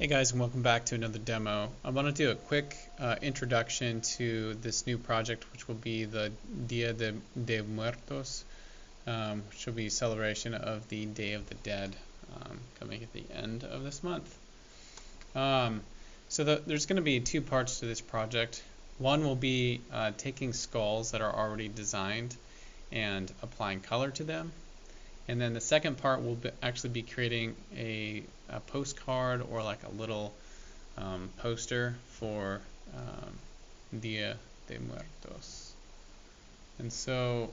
Hey guys, and welcome back to another demo. I want to do a quick introduction to this new project, which will be the Dia de Muertos, which will be a celebration of the Day of the Dead, coming at the end of this month. There's going to be two parts to this project. One will be taking skulls that are already designed and applying color to them. And then the second part will actually be creating a postcard or like a little poster for Dia de Muertos. And so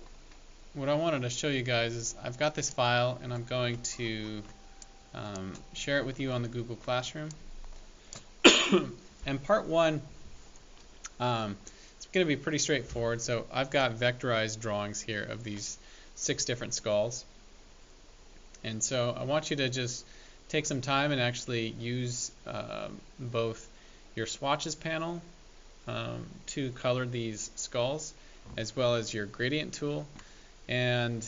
what I wanted to show you guys is I've got this file and I'm going to share it with you on the Google Classroom. And part one, it's going to be pretty straightforward. So I've got vectorized drawings here of these 6 different skulls. And so I want you to just take some time and actually use both your swatches panel to color these skulls, as well as your gradient tool and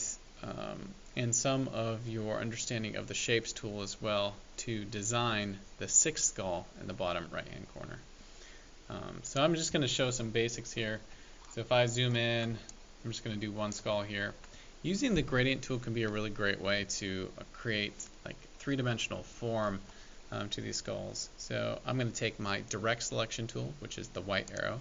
some of your understanding of the shapes tool as well to design the 6th skull in the bottom right hand corner. So I'm just going to show some basics here. So if I zoom in, I'm just going to do one skull here. Using the gradient tool can be a really great way to create like 3-dimensional form to these skulls. So I'm going to take my direct selection tool, which is the white arrow,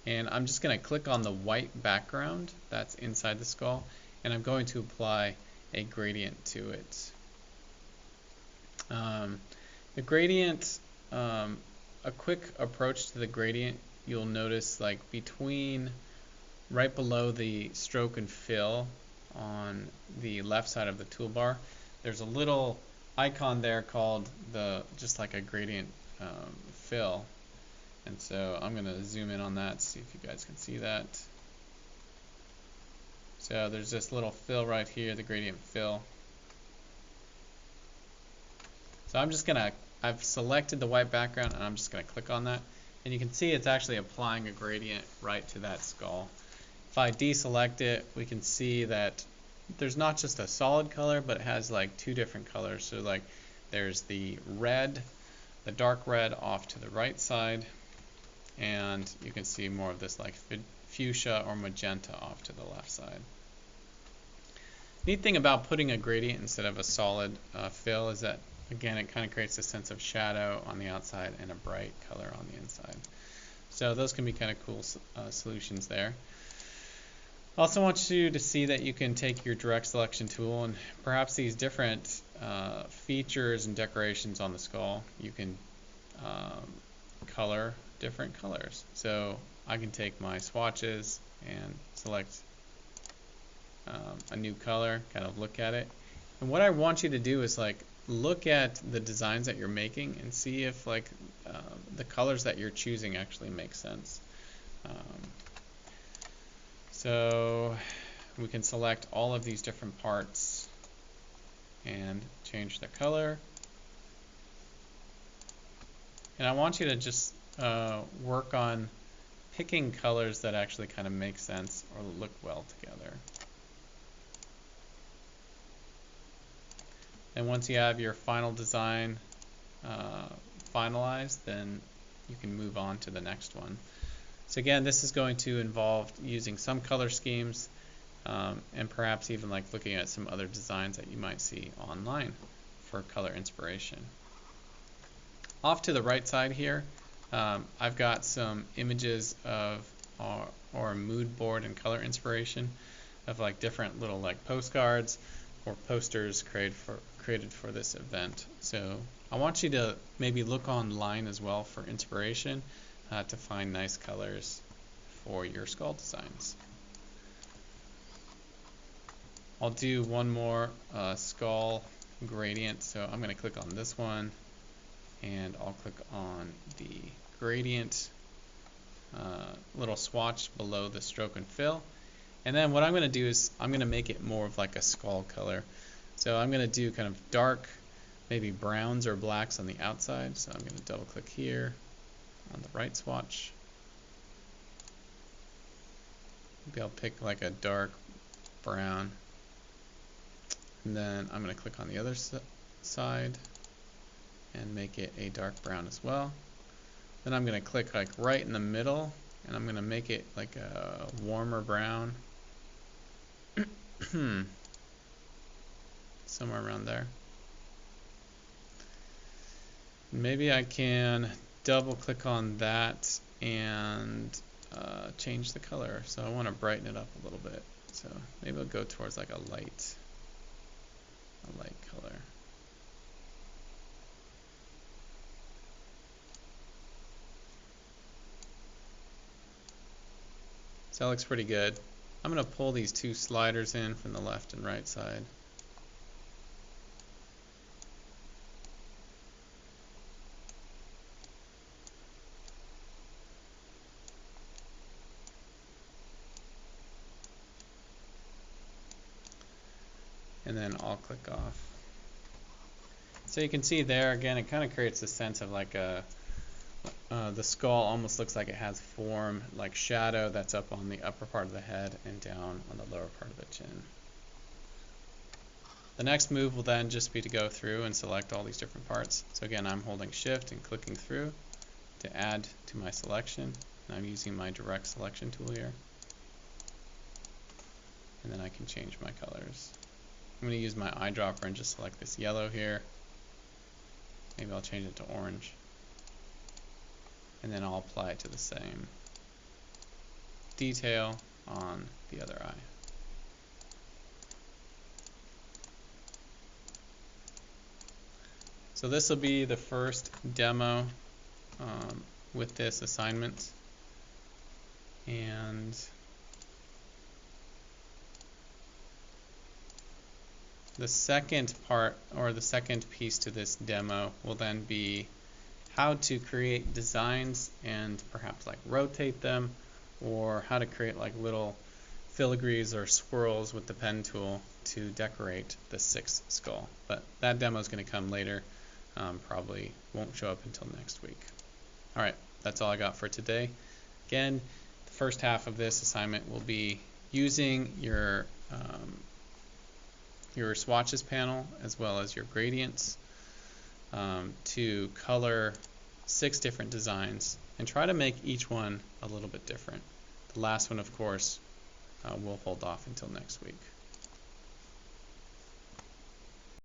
and I'm just going to click on the white background that's inside the skull, and I'm going to apply a gradient to it. The gradient, a quick approach to the gradient, you'll notice like between right below the stroke and fill on the left side of the toolbar, there's a little icon there called just like a gradient fill. And so I'm going to zoom in on that, see if you guys can see that. So there's this little fill right here, the gradient fill. So I've selected the white background and I'm just going to click on that. And you can see it's actually applying a gradient right to that skull. If I deselect it, we can see that there's not just a solid color, but it has like 2 different colors. So like there's the red, the dark red off to the right side, and you can see more of this like fuchsia or magenta off to the left side. Neat thing about putting a gradient instead of a solid fill is that, again, it kind of creates a sense of shadow on the outside and a bright color on the inside. So those can be kind of cool solutions there. I also want you to see that you can take your direct selection tool and perhaps these different features and decorations on the skull, you can color different colors. So I can take my swatches and select a new color, kind of look at it. And what I want you to do is like look at the designs that you're making and see if like the colors that you're choosing actually make sense. So we can select all of these different parts and change the color. And I want you to just work on picking colors that actually kind of make sense or look well together. And once you have your final design finalized, then you can move on to the next one. So again, this is going to involve using some color schemes and perhaps even like looking at some other designs that you might see online for color inspiration. Off to the right side here, I've got some images of or a mood board and color inspiration of like different little like postcards or posters created for this event. So I want you to maybe look online as well for inspiration to find nice colors for your skull designs. I'll do one more skull gradient, so I'm going to click on this one and I'll click on the gradient little swatch below the stroke and fill. And then what I'm going to do is I'm going to make it more of like a skull color. So I'm going to do kind of dark, maybe browns or blacks on the outside. So I'm going to double click here on the right swatch. Maybe I'll pick like a dark brown. And then I'm going to click on the other side. and make it a dark brown as well. Then I'm going to click like right in the middle, and I'm going to make it like a warmer brown. Somewhere around there. Maybe I can double click on that and change the color. So I want to brighten it up a little bit. So maybe I'll go towards like a light color. So that looks pretty good. I'm going to pull these two sliders in from the left and right side. And then I'll click off. So you can see there again, it kind of creates a sense of like the skull almost looks like it has form, like shadow that's up on the upper part of the head and down on the lower part of the chin. The next move will then just be to go through and select all these different parts. So again, I'm holding shift and clicking through to add to my selection. And I'm using my direct selection tool here. And then I can change my colors. I'm going to use my eyedropper and just select this yellow here. Maybe I'll change it to orange. And then I'll apply it to the same detail on the other eye. So this will be the first demo with this assignment. And the second part, or the second piece to this demo, will then be how to create designs and perhaps like rotate them, or how to create like little filigrees or swirls with the pen tool to decorate the sixth skull. But that demo is going to come later. Probably won't show up until next week. Alright, that's all I got for today. Again, the first half of this assignment will be using your swatches panel as well as your gradients to color 6 different designs and try to make each one a little bit different. The last one, of course, we'll hold off until next week.